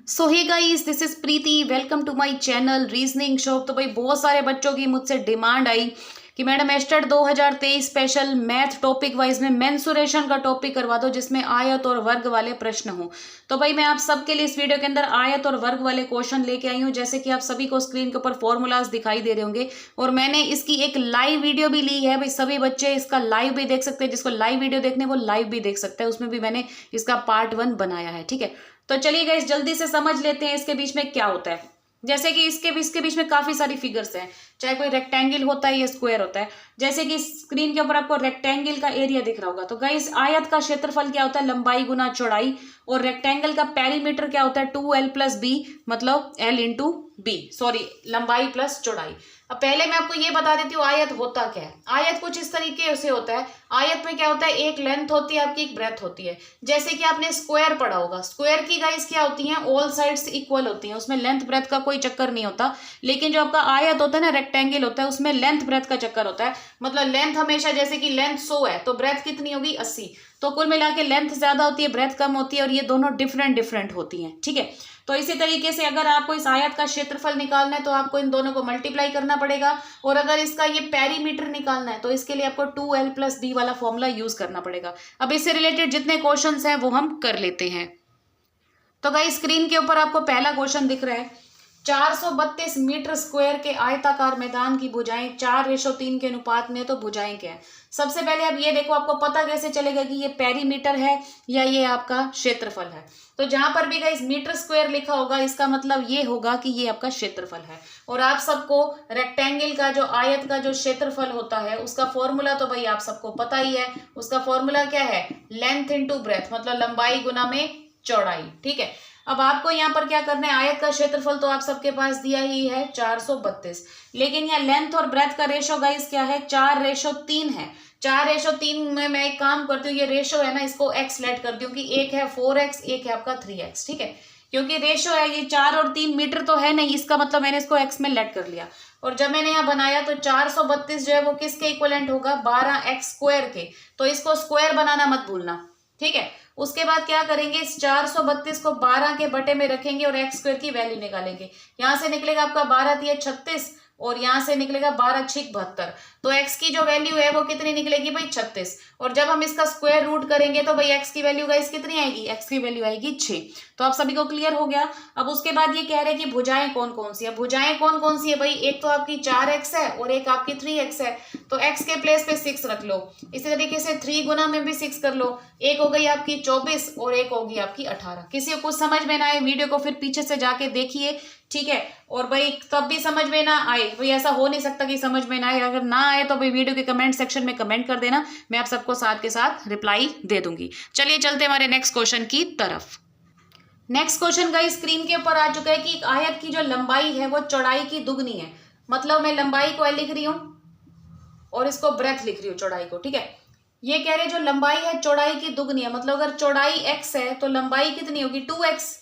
So hey guys, this is Preeti. Welcome to my channel reasoning show. तो भाई बहुत सारे बच्चों की मुझसे डिमांड आई कि madam estate 2023 special math topic wise में मेंसुरेशन का टॉपिक करवा दो जिसमें आयत और वर्ग वाले प्रश्न हो। तो भाई मैं आप सबके लिए इस वीडियो के अंदर आयत और वर्ग वाले क्वेश्चन लेके आई हूँ। जैसे कि आप सभी को स्क्रीन के ऊपर फॉर्मूलाज दिखाई दे रहे होंगे और मैंने इसकी एक लाइव वीडियो भी ली है। भाई सभी बच्चे इसका लाइव भी देख सकते हैं, जिसको लाइव वीडियो देखने वो लाइव भी देख सकते हैं। उसमें भी मैंने इसका पार्ट 1 बनाया है। ठीक है, तो चलिए गाइस जल्दी से समझ लेते हैं इसके बीच में क्या होता है। जैसे कि इसके बीच में काफी सारी फिगर्स हैं, चाहे कोई रेक्टेंगल होता है या स्क्वायर होता है। जैसे कि स्क्रीन के ऊपर आपको रेक्टेंगल का एरिया दिख रहा होगा। तो गाइस आयत का क्षेत्रफल क्या होता है? लंबाई गुना चौड़ाई। और रेक्टेंगल का पेरीमीटर क्या होता है? 2l + b, मतलब l × b, सॉरी लंबाई प्लस चौड़ाई। अब पहले मैं आपको ये बता देती हूँ आयत होता क्या है। आयत कुछ इस तरीके से होता है। आयत में क्या होता है? एक लेंथ होती है आपकी, एक ब्रेथ होती है। जैसे कि आपने स्क्वायर पढ़ा होगा, स्क्वायर की गाइस क्या होती हैं? ऑल साइड्स इक्वल होती हैं, उसमें लेंथ ब्रेथ का कोई चक्कर नहीं होता। लेकिन जो आपका आयत होता है ना, रेक्टेंगल होता है, उसमें लेंथ ब्रेथ का चक्कर होता है। मतलब लेंथ हमेशा, जैसे कि लेंथ 100 है तो ब्रेथ कितनी होगी? 80। तो कुल मिला के लेंथ ज्यादा होती है, ब्रेथ कम होती है, और ये दोनों डिफरेंट होती हैं। ठीक है, तो इसी तरीके से अगर आपको इस आयत का क्षेत्रफल निकालना है तो आपको इन दोनों को मल्टीप्लाई करना पड़ेगा। और अगर इसका ये पेरीमीटर निकालना है तो इसके लिए आपको 2l + b वाला फॉर्मूला यूज करना पड़ेगा। अब इससे रिलेटेड जितने क्वेश्चंस हैं वो हम कर लेते हैं। तो गाइस स्क्रीन के ऊपर आपको पहला क्वेश्चन दिख रहा है। 432 मीटर स्क्वायर के आयताकार मैदान की भुजाएं 4:3 के अनुपात में, तो भुजाएं क्या है? सबसे पहले अब ये देखो, आपको पता कैसे चलेगा कि ये पेरीमीटर है या ये आपका क्षेत्रफल है? तो जहां पर भी गाइस मीटर स्क्वायर लिखा होगा इसका मतलब ये होगा कि ये आपका क्षेत्रफल है। और आप सबको रेक्टेंगल का जो आयत का जो क्षेत्रफल होता है उसका फॉर्मूला तो भाई आप सबको पता ही है। उसका फॉर्मूला क्या है? लेंथ × ब्रेथ, मतलब लंबाई गुना में चौड़ाई। ठीक है, अब आपको यहाँ पर क्या करना है? आयत का क्षेत्रफल तो आप सबके पास दिया ही है 432, लेकिन यहाँ लेंथ और ब्रेथ का रेशो गाइस क्या है? 4:3 है। 4:3 में मैं एक काम करती हूँ, ये रेशो है ना, इसको x लेट कर दूं कि एक है 4x, एक है आपका 3x। ठीक है, क्योंकि रेशो है, ये 4 और 3 मीटर तो है नहीं, इसका मतलब मैंने इसको x में लेट कर लिया। और जब मैंने यहाँ बनाया तो 432 जो है वो किसके इक्वलेंट होगा? 12x² के। तो इसको स्क्वायर बनाना मत भूलना। ठीक है, उसके बाद क्या करेंगे? इस 432 को 12 के बटे में रखेंगे और x² की वैल्यू निकालेंगे। यहां से निकलेगा आपका 12×3 = 36 और यहां से निकलेगा 12×6 = 72। तो x की जो वैल्यू है वो कितनी निकलेगी भाई? 36। और जब हम इसका स्क्वायर रूट करेंगे तो भाई x की वैल्यू गाइस कितनी आएगी? x की वैल्यू आएगी 6। तो आप सभी को क्लियर हो गया। अब उसके बाद ये कह रहे हैं कि भुजाएं कौन कौन सी है। भुजाएं कौन कौन सी है भाई? एक तो आपकी 4x है और एक आपकी 3x है। तो x के प्लेस पे 6 रख लो। इसी तरीके से 3 गुना में भी 6 कर लो। एक हो गई आपकी 24 और एक होगी आपकी 18। किसी को कुछ समझ में ना आए वीडियो को फिर पीछे से जाके देखिए। ठीक है, और भाई तब भी समझ में ना आए, भाई ऐसा हो नहीं सकता कि समझ में ना आए। अगर ना आए तो भाई वीडियो के कमेंट सेक्शन में कमेंट कर देना, मैं आप सबको साथ के साथ रिप्लाई दे दूंगी। चलिए चलते हमारे नेक्स्ट क्वेश्चन की तरफ। नेक्स्ट क्वेश्चन का स्क्रीन के ऊपर आ चुका है कि एक आयत की जो लंबाई है वो चौड़ाई की दुगनी है। मतलब मैं लंबाई को लिख रही हूं और इसको ब्रेथ लिख रही हूँ, चौड़ाई को। ठीक है, ये कह रहे जो लंबाई है चौड़ाई की दुगनी है, मतलब अगर चौड़ाई x है तो लंबाई कितनी होगी? 2x।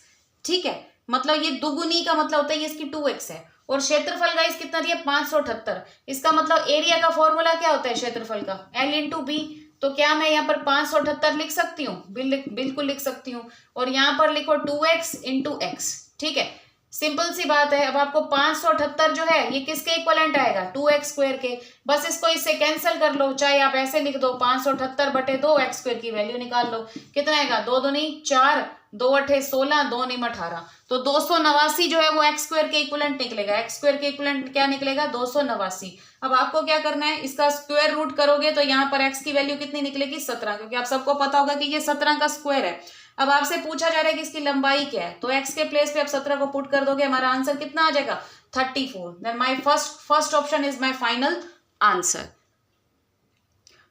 ठीक है, मतलब ये दुगुनी का मतलब होता है ये इसकी 2x है। और क्षेत्रफल गाइस कितना दिया? 578। इसका मतलब एरिया का फॉर्मूला क्या होता है क्षेत्रफल का? l × b। तो क्या मैं यहाँ पर 578 लिख सकती हूँ? बिल्कुल लिख सकती हूँ। और यहाँ पर लिखो 2x × x। ठीक है, सिंपल सी बात है। अब आपको 578 जो है ये किसके इक्वलेंट आएगा? 2x² के। बस इसको इससे कैंसिल कर लो, चाहे आप ऐसे लिख दो 578/2 x² की वैल्यू निकाल लो। कितना आएगा? 2 दूनी 4, 2 8 16, 2 9 18। तो 289 जो है वो x² के इक्वलेंट निकलेगा। x² के इक्वलेंट क्या निकलेगा? 289। अब आपको क्या करना है? इसका स्क्वायर रूट करोगे तो यहाँ पर x की वैल्यू कितनी निकलेगी? 17, क्योंकि आप सबको पता होगा कि ये 17 का स्क्वायर है। अब आपसे पूछा जा रहा है कि इसकी लंबाई क्या है, तो x के प्लेस पे आप 17 को पुट कर दोगे, हमारा आंसर कितना आ जाएगा? 34। Then my first option is my final answer.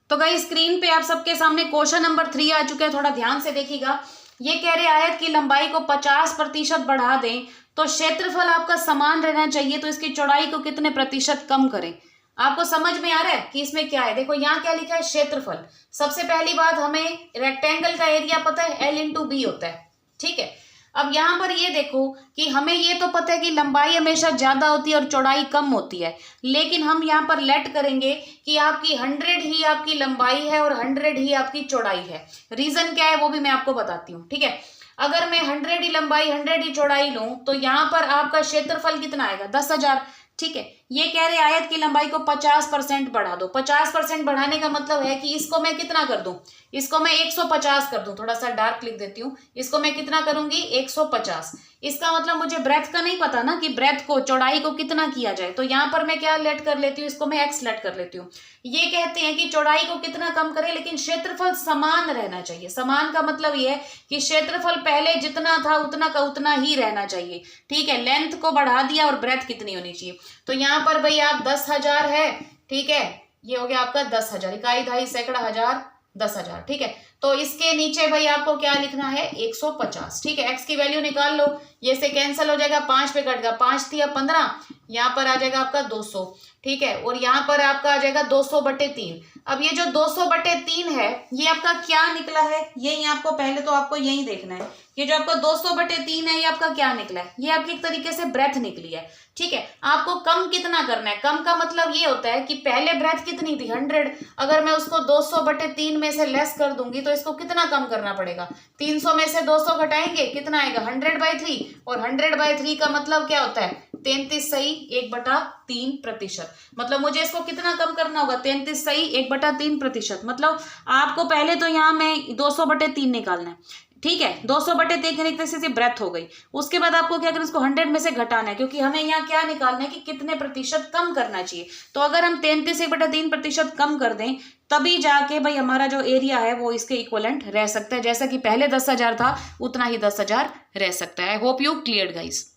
तो गाइस स्क्रीन पे आप सबके सामने क्वेश्चन नंबर 3 आ चुका है, थोड़ा ध्यान से देखिएगा। ये कह रहे आयत की लंबाई को 50% बढ़ा दें तो क्षेत्रफल आपका समान रहना चाहिए, तो इसकी चौड़ाई को कितने प्रतिशत कम करें? आपको समझ में आ रहा है कि इसमें क्या है? देखो यहाँ क्या लिखा है? क्षेत्रफल। सबसे पहली बात, हमें रेक्टेंगल का एरिया पता है l × b होता है। ठीक है, अब यहाँ पर ये देखो कि हमें ये तो पता है कि लंबाई हमेशा ज्यादा होती है और चौड़ाई कम होती है, लेकिन हम यहाँ पर लेट करेंगे कि आपकी 100 ही आपकी लंबाई है और 100 ही आपकी चौड़ाई है। रीजन क्या है वो भी मैं आपको बताती हूँ। ठीक है, अगर मैं 100 ही लंबाई 100 ही चौड़ाई लूं तो यहाँ पर आपका क्षेत्रफल कितना आएगा 10,000। ठीक है, ये कह रहे आयत की लंबाई को 50% बढ़ा दो। 50% बढ़ाने का मतलब है कि इसको मैं कितना कर दूं, इसको मैं 150 कर दूं। थोड़ा सा डार्क लिख देती हूँ, इसको मैं कितना करूंगी 150। इसका मतलब मुझे ब्रेथ का नहीं पता ना कि ब्रेथ को चौड़ाई को कितना किया जाए, तो यहाँ पर मैं क्या लेट कर लेती हूँ, इसको मैं एक्स लेट कर लेती हूँ। ये कहते हैं कि चौड़ाई को कितना कम करें लेकिन क्षेत्रफल समान रहना चाहिए। समान का मतलब ये है कि क्षेत्रफल पहले जितना था उतना का उतना ही रहना चाहिए। ठीक है, लेंथ को बढ़ा दिया और ब्रेथ कितनी होनी चाहिए। तो यहाँ पर भाई आप 10,000 है, ठीक है, ये हो गया आपका 10,000, इकाई दहाई सैकड़ा हजार 10,000। ठीक है, तो इसके नीचे भाई आपको क्या लिखना है 150। ठीक है, एक्स की वैल्यू निकाल लो, ये से कैंसिल हो जाएगा, 5 पे कट गया, 5 थी 15, यहाँ पर आ जाएगा आपका 200। ठीक है, और यहाँ पर आपका आ जाएगा 200/3। अब ये जो 200/3 है ये आपका क्या निकला है, यही आपको पहले तो आपको यही देखना है। ये जो आपका 200/3 है ये आपका क्या निकला है, ये आपकी एक तरीके से ब्रेथ निकली है। ठीक है, आपको कम कितना करना है, कम का मतलब ये होता है कि पहले ब्रेथ कितनी थी 100, अगर मैं उसको 200/3 में से लेस कर दूंगी तो इसको कितना कम करना पड़ेगा, 300 में से 200 घटाएंगे कितना आएगा 100/3, और 100/3 का मतलब क्या होता है 33 सही 1/3%। मतलब मुझे इसको कितना कम करना होगा 33 सही 1/3%। मतलब आपको पहले तो यहाँ में 200/3 निकालना है। ठीक है, 200/3 से ब्रेथ हो गई। उसके बाद आपको क्या करना है, इसको 100 में से घटाना है, क्योंकि हमें यहाँ क्या निकालना है कि कितने प्रतिशत कम करना चाहिए। तो अगर हम 33 1/3% कम कर दें तभी जाके भाई हमारा जो एरिया है वो इसके इक्वलेंट रह सकता है। जैसा कि पहले 10,000 था उतना ही 10,000 रह सकता है। Hope you clear guys.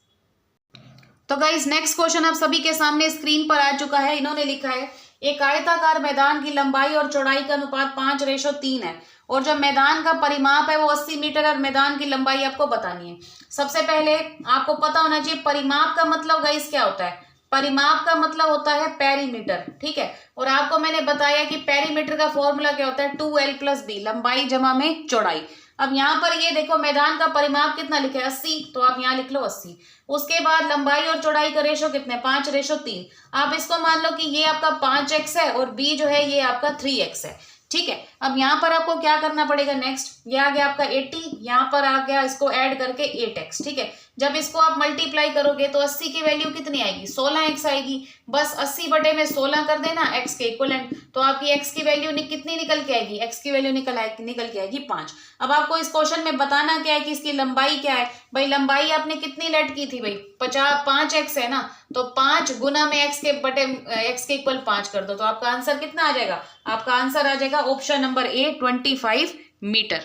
तो गाइस नेक्स्ट क्वेश्चन आप सभी के सामने स्क्रीन पर आ चुका है। इन्होंने लिखा है एक आयताकार मैदान की लंबाई और चौड़ाई का अनुपात 5:3 है और जो मैदान का परिमाप है वो 80 मीटर और मैदान की लंबाई आपको बतानी है। सबसे पहले आपको पता होना चाहिए परिमाप का मतलब गाइस क्या होता है। परिमाप का मतलब होता है पेरीमीटर। ठीक है, और आपको मैंने बताया कि पेरीमीटर का फॉर्मूला क्या होता है 2l+b, लंबाई जमा में चौड़ाई। अब यहाँ पर ये देखो मैदान का परिमाप कितना लिखा है 80, तो आप यहाँ लिख लो 80। उसके बाद लंबाई और चौड़ाई का रेशो कितने 5:3। आप इसको मान लो कि ये आपका 5x है और b जो है ये आपका 3x है। ठीक है, अब यहाँ पर आपको क्या करना पड़ेगा नेक्स्ट, ये आ गया आपका 80, यहाँ पर आ गया इसको ऐड करके 8x। ठीक है, जब इसको आप मल्टीप्लाई करोगे तो 80 की वैल्यू कितनी आएगी 16x आएगी। बस 80/16 कर देना x के इक्वलेंट, तो आपकी x की वैल्यू कितनी निकल के आएगी, x की वैल्यू निकल के आएगी 5। अब आपको इस क्वेश्चन में बताना क्या है कि इसकी लंबाई क्या है। भाई लंबाई आपने कितनी लेट की थी भाई 5x है ना, तो 5 गुना में x के इक्वल 5 कर दो, तो आपका आंसर कितना आ जाएगा, आपका आंसर आ जाएगा ऑप्शन नंबर ए 25 मीटर।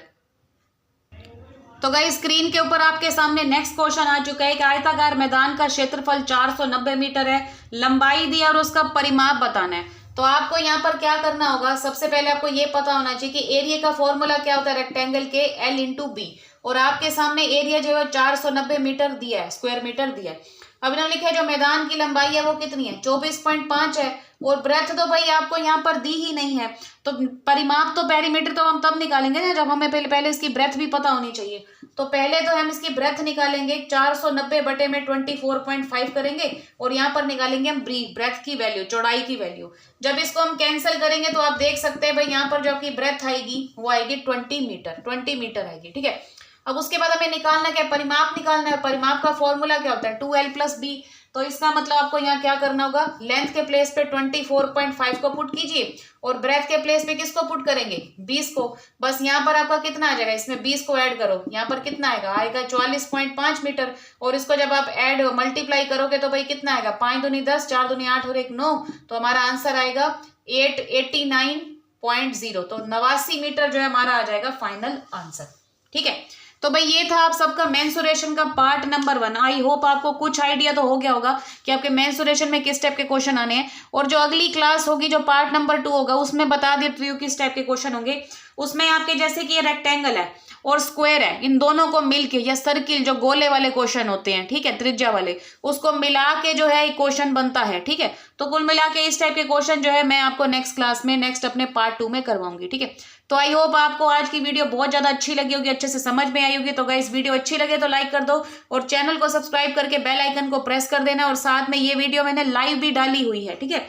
तो गाइस स्क्रीन के ऊपर आपके सामने नेक्स्ट क्वेश्चन आ चुका है कि आयताकार मैदान का क्षेत्रफल 490 मीटर है, लंबाई दी और उसका परिमाप बताना है। तो आपको यहाँ पर क्या करना होगा, सबसे पहले आपको ये पता होना चाहिए कि एरिया का फॉर्मूला क्या होता है रेक्टेंगल के L/B, और आपके सामने एरिया जो है 490 मीटर दिया है, स्क्वायर मीटर दिया है। अब इन्होंने लिखा है जो मैदान की लंबाई है वो कितनी है 24.5 है, और ब्रेथ तो भाई आपको यहाँ पर दी ही नहीं है, तो परिमाप तो पेरीमीटर तो हम तब निकालेंगे ना जब हमें पहले इसकी ब्रेथ भी पता होनी चाहिए। तो पहले तो हम इसकी ब्रेथ निकालेंगे 490/24.5 करेंगे, और यहाँ पर निकालेंगे हम ब्रेथ की वैल्यू, चौड़ाई की वैल्यू। जब इसको हम कैंसिल करेंगे तो आप देख सकते हैं भाई यहाँ पर जो आपकी ब्रेथ आएगी वो आएगी 20 मीटर आएगी। ठीक है, अब उसके बाद हमें निकालना क्या है, परिमाप निकालना है। परिमाप का फॉर्मूला क्या होता है 2l+b, तो इसका मतलब आपको यहाँ क्या करना होगा, लेंथ के प्लेस पे 24.5 को पुट कीजिए और ब्रेथ के प्लेस पे किसको पुट करेंगे 20 को। बस यहाँ पर आपका कितना आ जाएगा, इसमें 20 को ऐड करो, यहाँ पर कितना आएगा 44.5 मीटर, और इसको जब आप ऐड मल्टीप्लाई करोगे तो भाई कितना आएगा 5 दूनी 10, 4 दूनी 8 और 1 9, तो हमारा आंसर आएगा 889.0, तो 89 मीटर जो है हमारा आ जाएगा फाइनल आंसर। ठीक है, तो भाई ये था आप सबका मेंसुरेशन का पार्ट नंबर 1। आई होप आपको कुछ आइडिया तो हो गया होगा कि आपके मेंसुरेशन में किस टाइप के क्वेश्चन आने हैं, और जो अगली क्लास होगी जो पार्ट नंबर 2 होगा उसमें बता देती हूँ किस टाइप के क्वेश्चन होंगे। उसमें आपके जैसे कि ये रेक्टेंगल है और स्क्वायर है, इन दोनों को मिलके या सर्किल जो गोले वाले क्वेश्चन होते हैं, ठीक है, त्रिज्या वाले, उसको मिला के जो है क्वेश्चन बनता है। ठीक है, तो कुल मिला के इस टाइप के क्वेश्चन जो है मैं आपको नेक्स्ट क्लास में नेक्स्ट अपने पार्ट 2 में करवाऊंगी। ठीक है, तो आई होप आपको आज की वीडियो बहुत ज्यादा अच्छी लगी होगी, अच्छे से समझ में आई होगी। तो गाइस वीडियो अच्छी लगे तो लाइक कर दो और चैनल को सब्सक्राइब करके बेल आइकन को प्रेस कर देना, और साथ में ये वीडियो मैंने लाइव भी डाली हुई है। ठीक है,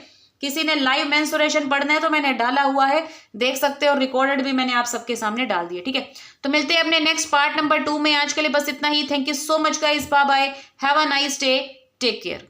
किसी ने लाइव मेंसुरेशन पढ़ना है तो मैंने डाला हुआ है, देख सकते हो, रिकॉर्डेड भी मैंने आप सबके सामने डाल दिया। ठीक है, तो मिलते हैं अपने नेक्स्ट पार्ट नंबर 2 में। आज के लिए बस इतना ही। Thank you so much guys, bye bye, have a nice day, take care.